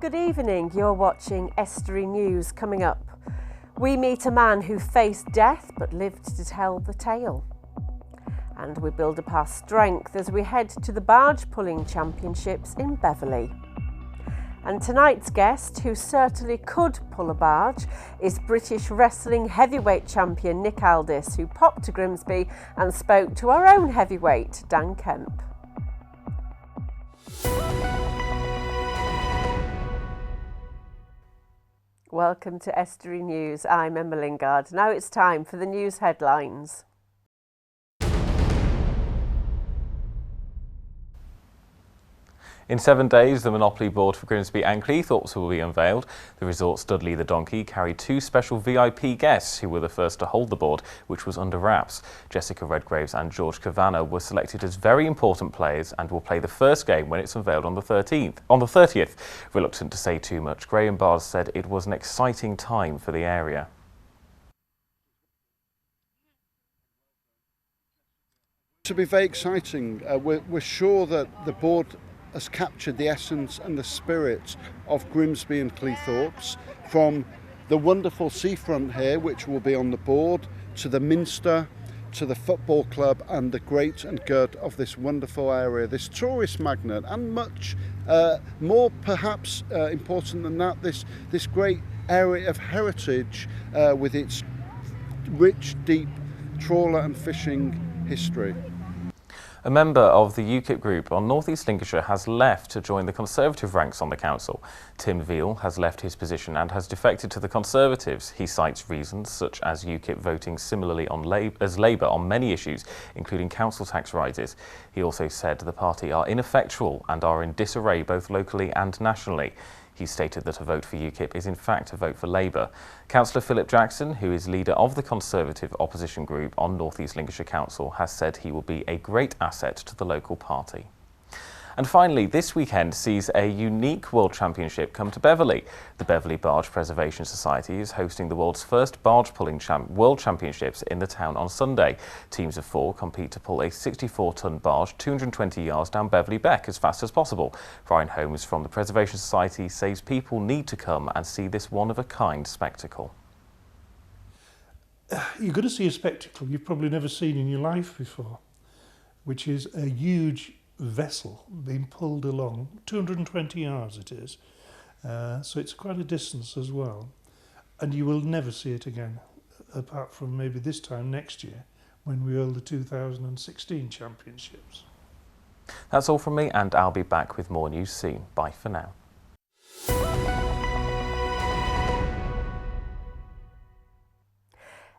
Good evening, you're watching Estuary News. Coming up, we meet a man who faced death but lived to tell the tale. And we build up our strength as we head to the barge pulling championships in Beverley. And tonight's guest, who certainly could pull a barge, is British wrestling heavyweight champion Nick Aldis, who popped to Grimsby and spoke to our own heavyweight, Dan Kemp. Welcome to Estuary News. I'm Emma Lingard. Now it's time for the news headlines. In 7 days, the Monopoly board for Grimsby and Cleethorpes will be unveiled. The resort's Dudley the Donkey carried 2 special VIP guests who were the first to hold the board, which was under wraps. Jessica Redgraves and George Kavanagh were selected as very important players and will play the first game when it's unveiled on the 30th. Reluctant to say too much, Graham Bars said it was an exciting time for the area. To be very exciting. We're sure that the board has captured the essence and the spirit of Grimsby and Cleethorpes, from the wonderful seafront here, which will be on the board, to the Minster, to the football club and the great and good of this wonderful area, this tourist magnet, and much more perhaps important than that, this great area of heritage with its rich, deep trawler and fishing history. A member of the UKIP group on North East Lincolnshire has left to join the Conservative ranks on the council. Tim Veal has left his position and has defected to the Conservatives. He cites reasons such as UKIP voting similarly as Labour on many issues, including council tax rises. He also said the party are ineffectual and are in disarray both locally and nationally. He stated that a vote for UKIP is in fact a vote for Labour. Councillor Philip Jackson, who is leader of the Conservative opposition group on North East Lincolnshire Council, has said he will be a great asset to the local party. And finally, this weekend sees a unique World Championship come to Beverley. The Beverley Barge Preservation Society is hosting the world's first barge pulling World Championships in the town on Sunday. Teams of 4 compete to pull a 64-tonne barge 220 yards down Beverley Beck as fast as possible. Brian Holmes from the Preservation Society says people need to come and see this one-of-a-kind spectacle. You're going to see a spectacle you've probably never seen in your life before, which is a huge vessel being pulled along, 220 yards it is, so it's quite a distance as well, and you will never see it again, apart from maybe this time next year when we hold the 2016 championships. That's all from me, and I'll be back with more news soon. Bye for now.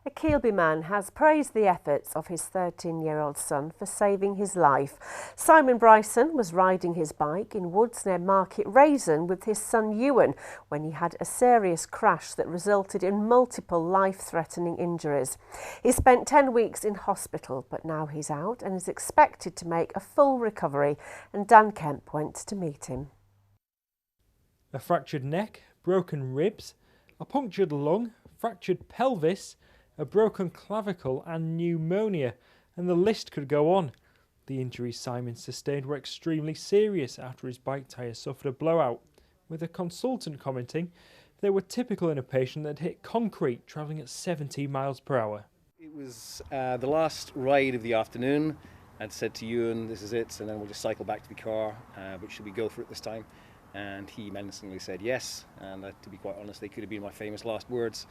A Keelby man has praised the efforts of his 13-year-old son for saving his life. Simon Bryson was riding his bike in woods near Market Raisin with his son Ewan when he had a serious crash that resulted in multiple life-threatening injuries. He spent 10 weeks in hospital, but now he's out and is expected to make a full recovery, and Dan Kemp went to meet him. A fractured neck, broken ribs, a punctured lung, fractured pelvis, a broken clavicle and pneumonia, and the list could go on. The injuries Simon sustained were extremely serious after his bike tyre suffered a blowout, with a consultant commenting they were typical in a patient that hit concrete travelling at 70 miles per hour. It was the last ride of the afternoon. I'd said to Ewan, this is it, and then we'll just cycle back to the car, but should we go for it this time? And he menacingly said yes, and to be quite honest, they could have been my famous last words.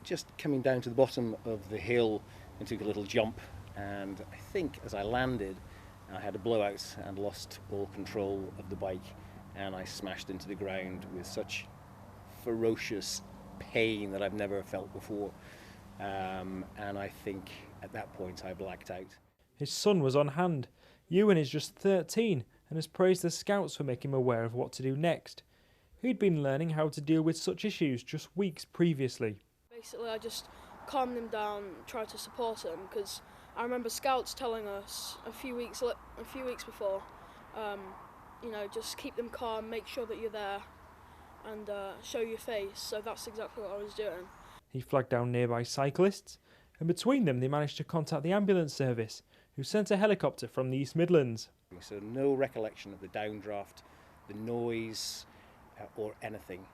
Just coming down to the bottom of the hill and took a little jump, and I think as I landed I had a blowout and lost all control of the bike, and I smashed into the ground with such ferocious pain that I've never felt before, and I think at that point I blacked out. His son was on hand. Ewan is just 13 and has praised the scouts for making him aware of what to do next. He'd been learning how to deal with such issues just weeks previously. Basically, I just calmed him down, tried to support him, because I remember scouts telling us a few weeks before, just keep them calm, make sure that you're there, and show your face. So that's exactly what I was doing. He flagged down nearby cyclists, and between them they managed to contact the ambulance service, who sent a helicopter from the East Midlands. So no recollection of the downdraft, the noise, or anything.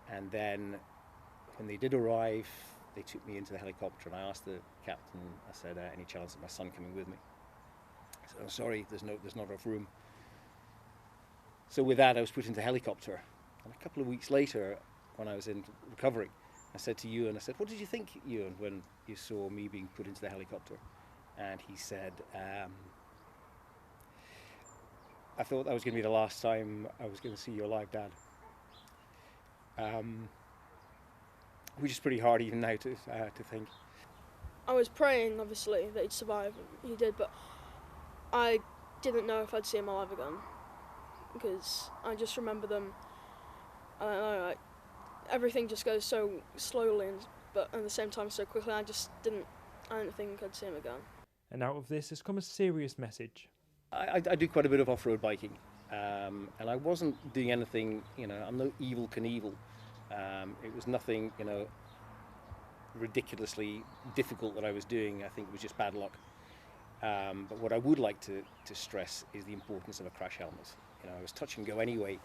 And then when they did arrive, they took me into the helicopter, and I asked the captain, I said, any chance of my son coming with me? He said, I'm sorry, there's not enough room. So with that, I was put into the helicopter. And a couple of weeks later, when I was in recovery, I said to Ewan, I said, what did you think, Ewan, when you saw me being put into the helicopter? And he said, I thought that was going to be the last time I was going to see your alive dad. Which is pretty hard even now to think. I was praying, obviously, that he'd survive. He did, but I didn't know if I'd see him alive again, because I just remember them. I don't know, like, everything just goes so slowly, but at the same time so quickly. I didn't think I'd see him again. And out of this has come a serious message. I do quite a bit of off-road biking, and I wasn't doing anything, I'm no Evel Knievel. It was nothing, ridiculously difficult that I was doing. I think it was just bad luck. But what I would like to stress is the importance of a crash helmet. I was touch and go anyway.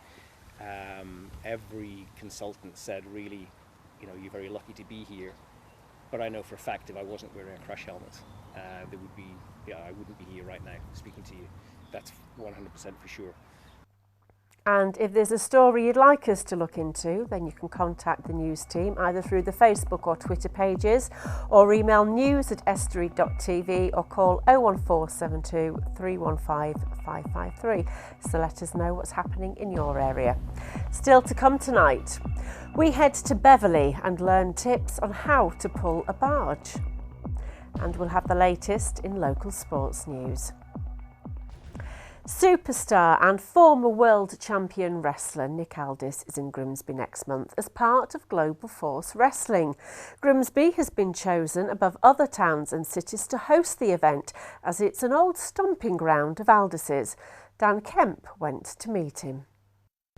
Every consultant said, really, you're very lucky to be here. But I know for a fact if I wasn't wearing a crash helmet, I wouldn't be here right now speaking to you. That's 100% for sure. And if there's a story you'd like us to look into, then you can contact the news team either through the Facebook or Twitter pages, or email news@estuary.tv, or call 01472 315 553. So let us know what's happening in your area. Still to come tonight, we head to Beverley and learn tips on how to pull a barge. And we'll have the latest in local sports news. Superstar and former world champion wrestler Nick Aldis is in Grimsby next month as part of Global Force Wrestling. Grimsby has been chosen above other towns and cities to host the event, as it's an old stomping ground of Aldis's. Dan Kemp went to meet him.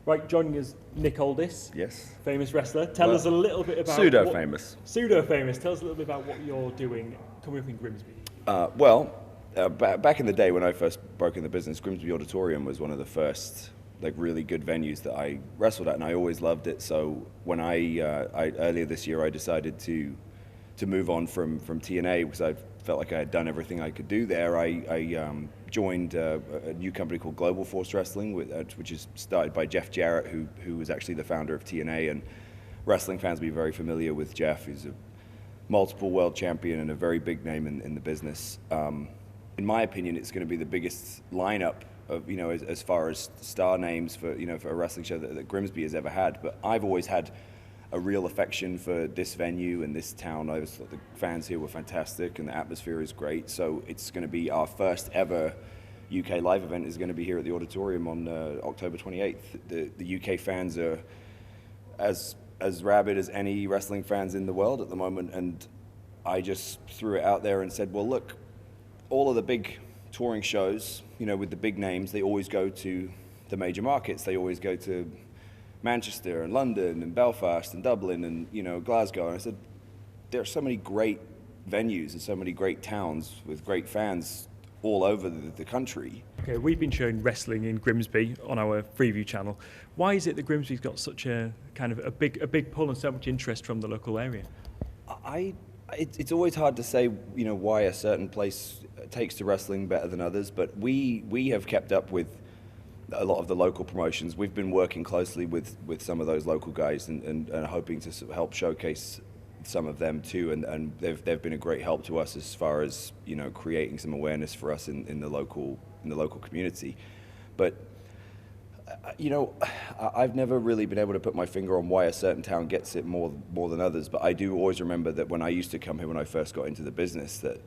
Right, joining us, Nick Aldis. Yes. Famous wrestler. Tell us a little bit about... Pseudo-famous. Pseudo-famous. Tell us a little bit about what you're doing coming up in Grimsby. Back in the day when I first broke in the business, Grimsby Auditorium was one of the first really good venues that I wrestled at, and I always loved it. So when I earlier this year I decided to move on from TNA because I felt like I had done everything I could do there. I joined a new company called Global Force Wrestling, which is started by Jeff Jarrett, who was actually the founder of TNA, and wrestling fans will be very familiar with Jeff. He's a multiple world champion and a very big name in the business. In my opinion, it's going to be the biggest lineup of, as far as star names for a wrestling show that Grimsby has ever had. But I've always had a real affection for this venue and this town. I always thought the fans here were fantastic and the atmosphere is great. So it's going to be our first ever UK live event is going to be here at the Auditorium on October 28th. The UK fans are as rabid as any wrestling fans in the world at the moment. And I just threw it out there and said, well, look, all of the big touring shows, with the big names, they always go to the major markets. They always go to Manchester and London and Belfast and Dublin and, Glasgow. And I said, there are so many great venues and so many great towns with great fans all over the country. Okay, we've been showing wrestling in Grimsby on our Freeview channel. Why is it that Grimsby's got such a kind of a big pull and so much interest from the local area? It's always hard to say, why a certain place takes to wrestling better than others, but we have kept up with a lot of the local promotions. We've been working closely with some of those local guys and hoping to help showcase some of them too, and they've been a great help to us as far as creating some awareness for us in the local community. But I've never really been able to put my finger on why a certain town gets it more than others, but I do always remember that when I used to come here when I first got into the business, that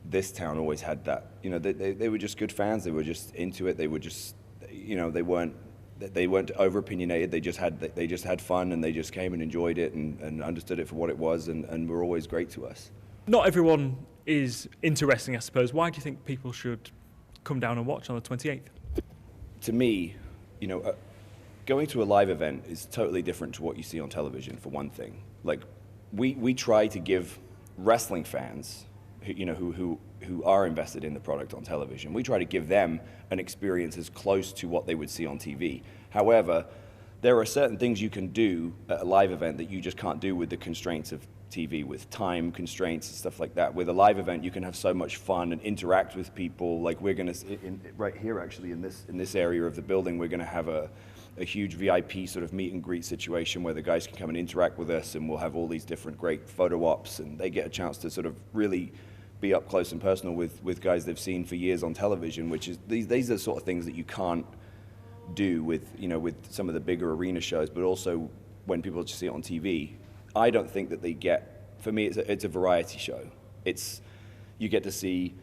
this town always had that. They were just good fans. They were just into it. They were just, they weren't over opinionated. They just had fun, and they just came and enjoyed it and understood it for what it was, and were always great to us. Not everyone is into wrestling, I suppose. Why do you think people should come down and watch on the 28th? To me, going to a live event is totally different to what you see on television, for one thing. Like, we try to give wrestling fans, who are invested in the product on television, we try to give them an experience as close to what they would see on TV. However, there are certain things you can do at a live event that you just can't do with the constraints of TV, with time constraints and stuff like that. With a live event, you can have so much fun and interact with people. Like we're going to, right here actually, in this area of the building, we're going to have a huge VIP sort of meet and greet situation where the guys can come and interact with us, and we'll have all these different great photo ops, and they get a chance to sort of really be up close and personal with guys they've seen for years on television, which is, these are the sort of things that you can't do with, with some of the bigger arena shows, but also when people just see it on TV. I don't think that they get, for me, it's a variety show. You get to see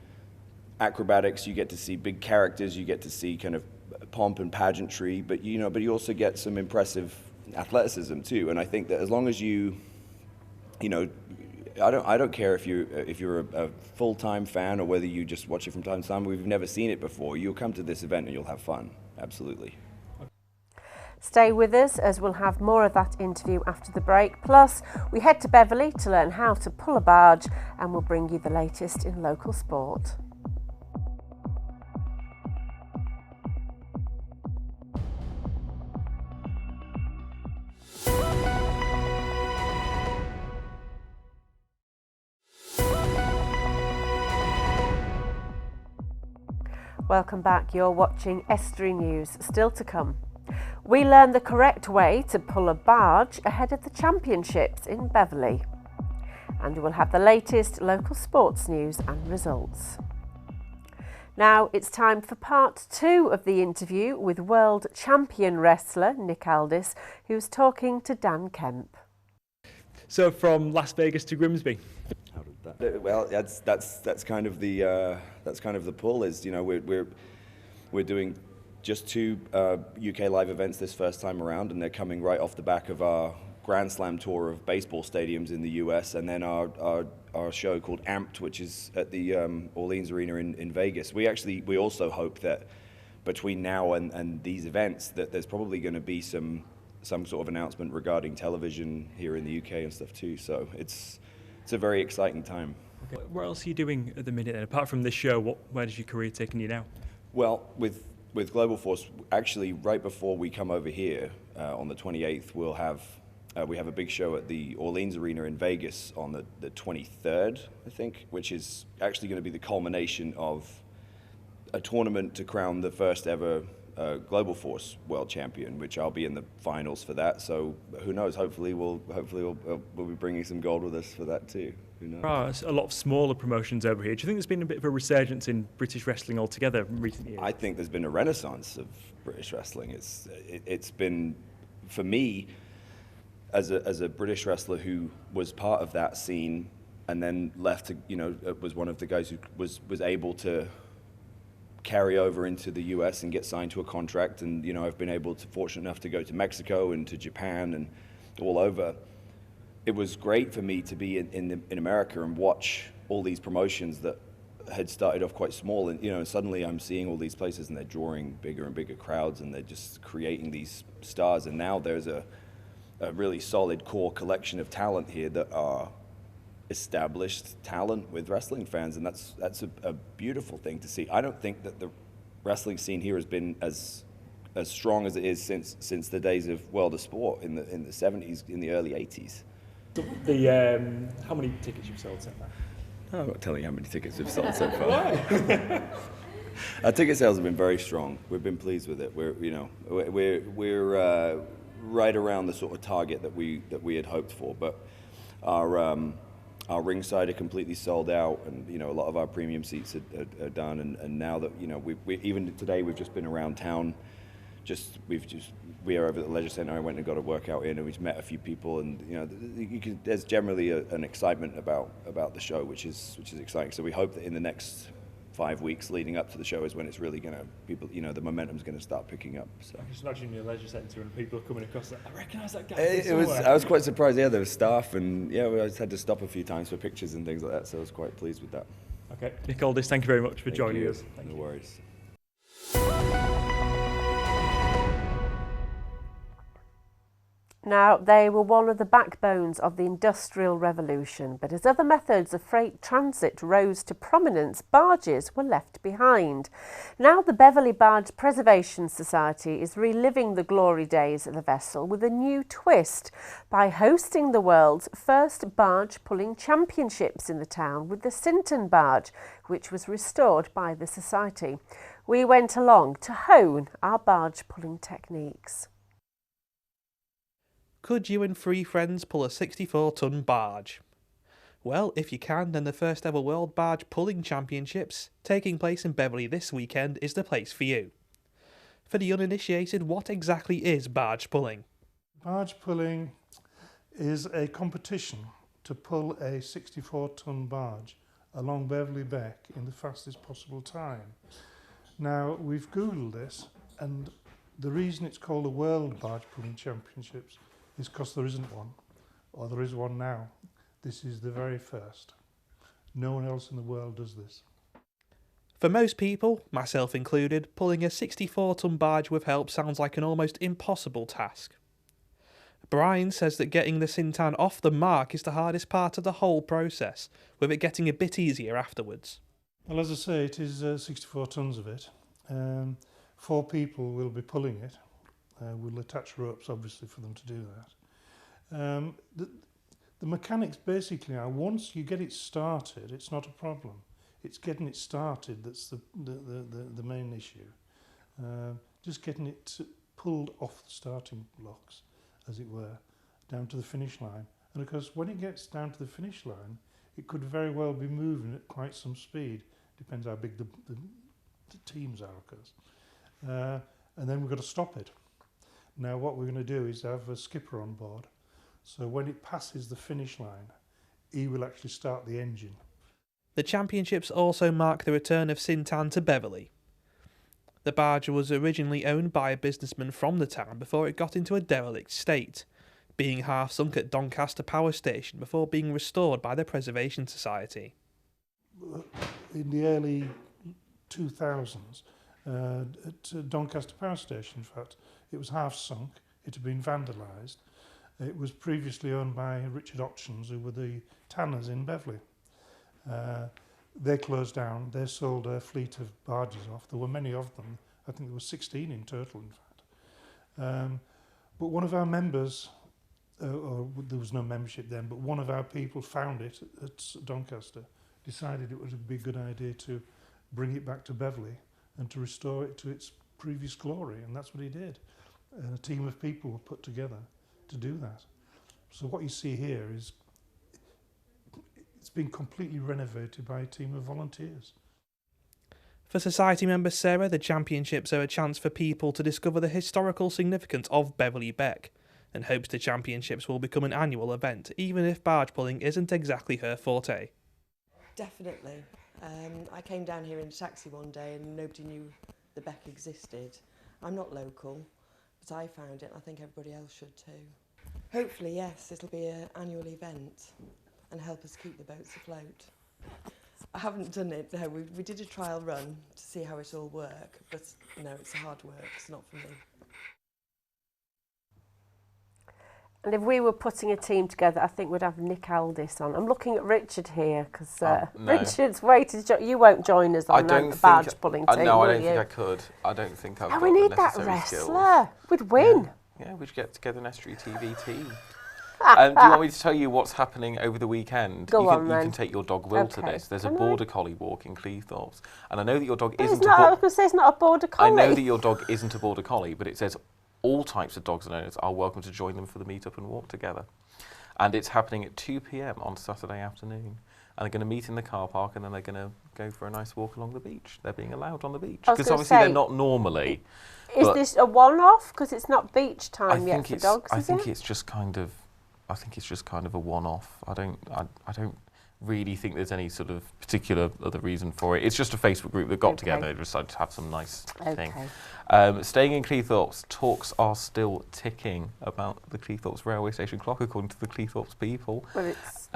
acrobatics, you get to see big characters, you get to see kind of pomp and pageantry, but you also get some impressive athleticism too. And I think that as long as I don't care if you're a full-time fan or whether you just watch it from time to time. We've never seen it before. You'll come to this event and you'll have fun. Absolutely. Stay with us as we'll have more of that interview after the break. Plus, we head to Beverley to learn how to pull a barge, and we'll bring you the latest in local sport. Welcome back. You're watching Estuary News. Still to come. We learn the correct way to pull a barge ahead of the championships in Beverley. And we'll have the latest local sports news and results. Now it's time for part 2 of the interview with world champion wrestler Nick Aldis, who's talking to Dan Kemp. So from Las Vegas to Grimsby. How did that? Well, that's kind of the pull. Is we're doing just 2 UK live events this first time around, and they're coming right off the back of our Grand Slam tour of baseball stadiums in the US, and then our show called Amped, which is at the Orleans Arena in Vegas. We also hope that between now and these events that there's probably going to be some sort of announcement regarding television here in the UK and stuff too. So it's a very exciting time. Okay. What else are you doing at the minute then? Apart from this show, where does your career taking you now? Well, with Global Force, actually right before we come over here on the 28th, we have a big show at the Orleans Arena in Vegas on the 23rd, I think, which is actually going to be the culmination of a tournament to crown the first ever Global Force world champion, which I'll be in the finals for that. So who knows? Hopefully we'll be bringing some gold with us for that too. Who knows? There are a lot of smaller promotions over here. Do you think there's been a bit of a resurgence in British wrestling altogether in recent years? I think there's been a renaissance of British wrestling. It's been, for me, as a British wrestler who was part of that scene and then left to, was one of the guys who was able to carry over into the US and get signed to a contract, and I've been fortunate enough to go to Mexico and to Japan and all over. It was great for me to be in America and watch all these promotions that had started off quite small, and suddenly I'm seeing all these places and they're drawing bigger and bigger crowds, and they're just creating these stars, and now there's a really solid core collection of talent here that are established talent with wrestling fans, and that's a beautiful thing to see. I don't think that the wrestling scene here has been as strong as it is since the days of World of Sport in the 70s, in the early 80s. How many tickets you've sold so far? I'm not telling you how many tickets we've sold so far. Our ticket sales have been very strong. We've been pleased with it. We're right around the sort of target that we had hoped for, but our ringside are completely sold out, and a lot of our premium seats are done, and now that we even today we've just been around town. We are over at the Leisure Centre. I went and got a workout in, and we've met a few people, and there's generally an excitement about the show, which is exciting. So we hope that in the next 5 weeks leading up to the show is when it's really going to the momentum's going to start picking up. So I just imagine your Leisure Centre and people are coming across that. I recognise that guy. I was quite surprised. Yeah, there was staff, and we just had to stop a few times for pictures and things like that. So I was quite pleased with that. Okay, Nick Aldis, thank you very much for joining us. No worries. Now, they were one of the backbones of the Industrial Revolution, but as other methods of freight transit rose to prominence, barges were left behind. Now, the Beverley Barge Preservation Society is reliving the glory days of the vessel with a new twist by hosting the world's first barge pulling championships in the town with the Sinton barge, which was restored by the Society. We went along to hone our barge pulling techniques. Could you and 3 friends pull a 64-ton barge? Well, if you can, then the first ever World Barge Pulling Championships, taking place in Beverley this weekend, is the place for you. For the uninitiated, what exactly is barge pulling? Barge pulling is a competition to pull a 64-ton barge along Beverley Beck in the fastest possible time. Now, we've Googled this, and the reason it's called the World Barge Pulling Championships is because there isn't one, or there is one now. This is the very first. No one else in the world does this. For most people, myself included, pulling a 64-ton barge with help sounds like an almost impossible task. Brian says that getting the Sintan off the mark is the hardest part of the whole process, with it getting a bit easier afterwards. Well, as I say, it is 64 tonnes of it. 4 people will be pulling it. We'll attach ropes, obviously, for them to do that. The mechanics basically are, once you get it started, it's not a problem. It's getting it started that's the main issue. Just getting it pulled off the starting blocks, as it were, down to the finish line. And of course, when it gets down to the finish line, it could very well be moving at quite some speed. Depends how big the teams are, of course. And then we've got to stop it. Now what we're going to do is have a skipper on board, so when it passes the finish line, he will actually start the engine. The championships also mark the return of Sintan to Beverley. The barge was originally owned by a businessman from the town before it got into a derelict state, being half sunk at Doncaster Power Station before being restored by the Preservation Society. In the early 2000s, at Doncaster Power Station, in fact, it was half sunk, it had been vandalised. It was previously owned by Richard Options, who were the tanners in Beverley. They closed down, they sold a fleet of barges off. There were many of them, I think there were 16 in total, in fact. But one of our members, or there was no membership then, but one of our people found it at Doncaster, decided it would be a good idea to bring it back to Beverley and to restore it to its previous glory, and that's what he did. And a team of people were put together to do that. So what you see here is it's been completely renovated by a team of volunteers. For Society member Sarah, the championships are a chance for people to discover the historical significance of Beverley Beck, and hopes the championships will become an annual event, even if barge pulling isn't exactly her forte. Definitely. I came down here in a taxi one day and nobody knew the Beck existed. I'm not local, but I found it and I think everybody else should too. Hopefully, yes, it'll be an annual event and help us keep the boats afloat. I haven't done it, no, we did a trial run to see how it all works, but no, it's hard work, it's not for me. And if we were putting a team together, I think we'd have Nick Aldis on. I'm looking at Richard here because no. Richard's waiting. You won't join us on the barge pulling team, no, will I don't you? think I could. I don't think I've got we need the that necessary wrestler. skills. We'd win. Yeah, we'd get together an Estuary TV team. Do you want me to tell you what's happening over the weekend? Go on, you then. can take your dog Will to this. There's a border collie walk in Cleethorpes. And I know that your dog isn't I was going to say it's not a border collie. I know that your dog isn't a border collie, but it says all types of dogs and owners are welcome to join them for the meet-up and walk together. And it's happening at 2 p.m. on Saturday afternoon. And they're going to meet in the car park and then they're going to go for a nice walk along the beach. They're being allowed on the beach. Because obviously they're not normally. Is this a one-off? Because it's not beach time yet for dogs, I think it's just kind of a one-off. I don't really think there's any sort of particular other reason for it. It's just a Facebook group that got together and decided to have some nice thing. Staying in Cleethorpes, talks are still ticking about the Cleethorpes railway station clock, according to the Cleethorpes people. Well, it's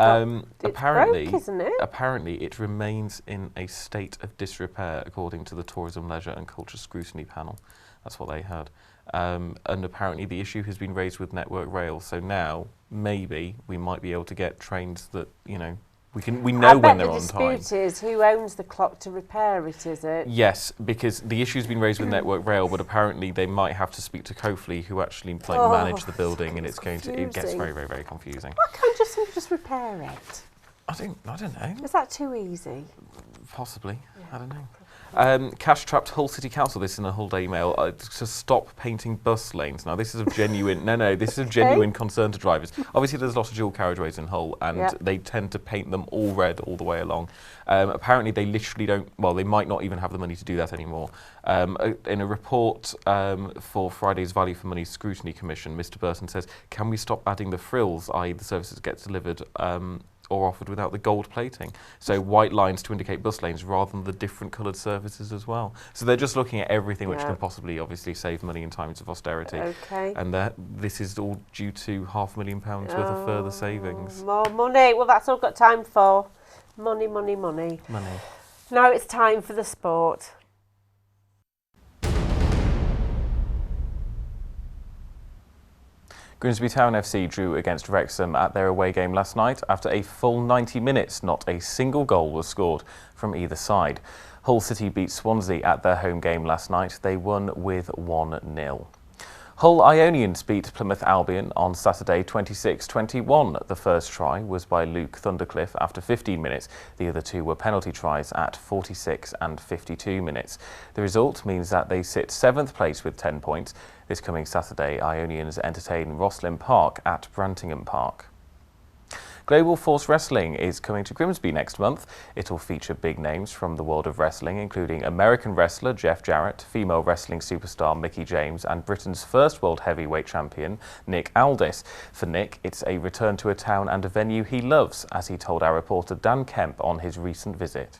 apparently, broke, isn't it? Apparently, it remains in a state of disrepair, according to the Tourism, Leisure and Culture Scrutiny Panel. That's what they heard. and apparently the issue has been raised with Network Rail. So now maybe we might be able to get trains that, you know, we know when they're on time. The dispute is who owns the clock to repair it, is it? Yes, because the issue's been raised with Network Rail, but apparently they might have to speak to Copley, who actually manage the building, and it gets very, very, very confusing. Why can't somebody just repair it? I don't know. Is that too easy? Possibly. Yeah. I don't know. Cash-trapped Hull City Council, this in a Hull Day email, to stop painting bus lanes. Now, this is of genuine, this is of genuine concern to drivers. Obviously, there's a lot of dual carriageways in Hull, and they tend to paint them all red all the way along. Apparently, they literally don't, well, they might not even have the money to do that anymore. In a report for Friday's Value for Money Scrutiny Commission, Mr. Burton says, can we stop adding the frills, i.e. the services get delivered or offered without the gold plating? So white lines to indicate bus lanes rather than the different coloured services as well. So they're just looking at everything which can possibly obviously save money in times of austerity. Okay. And this is all due to £500,000 worth of further savings. More money. Well, that's all got time for. Money, money, money. Money. Now it's time for the sport. Grimsby Town FC drew against Wrexham at their away game last night. After a full 90 minutes, not a single goal was scored from either side. Hull City beat Swansea at their home game last night. They won with 1-0. Hull Ionians beat Plymouth Albion on Saturday 26-21. The first try was by Luke Thundercliffe after 15 minutes. The other two were penalty tries at 46 and 52 minutes. The result means that they sit 7th place with 10 points. This coming Saturday, Ionians entertain Roslin Park at Brantingham Park. Global Force Wrestling is coming to Grimsby next month. It'll feature big names from the world of wrestling, including American wrestler Jeff Jarrett, female wrestling superstar Mickie James, and Britain's first world heavyweight champion, Nick Aldis. For Nick, it's a return to a town and a venue he loves, as he told our reporter Dan Kemp on his recent visit.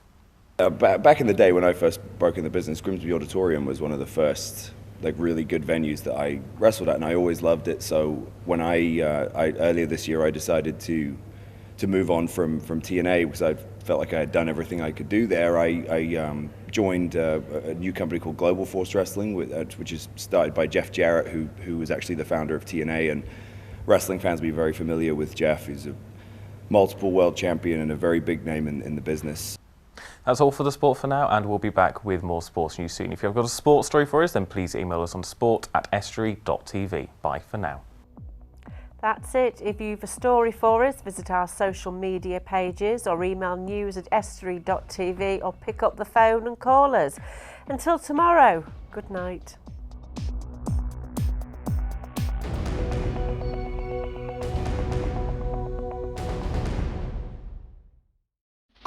Back in the day when I first broke in the business, Grimsby Auditorium was one of the first really good venues that I wrestled at, and I always loved it. So when I earlier this year I decided to move on from TNA because I felt like I had done everything I could do there. I joined a new company called Global Force Wrestling, which is started by Jeff Jarrett, who was actually the founder of TNA, and wrestling fans will be very familiar with Jeff. He's a multiple world champion and a very big name in the business. That's all for the sport for now, and we'll be back with more sports news soon. If you've got a sports story for us, then please email us on sport@estuary.tv. Bye for now. That's it. If you've a story for us, visit our social media pages or email news@estuary.tv or pick up the phone and call us. Until tomorrow, good night.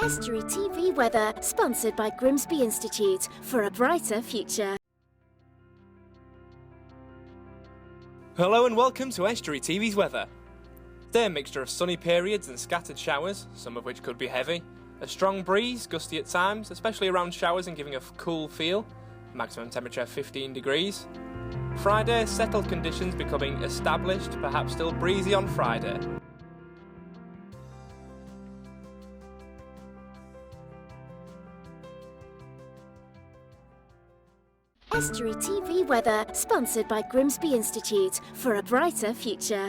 Estuary TV weather, sponsored by Grimsby Institute for a brighter future. Hello and welcome to Estuary TV's weather. Today a mixture of sunny periods and scattered showers, some of which could be heavy. A strong breeze, gusty at times, especially around showers and giving a cool feel. Maximum temperature 15 degrees. Friday, settled conditions becoming established, perhaps still breezy on Friday. Estuary TV weather, sponsored by Grimsby Institute for a brighter future.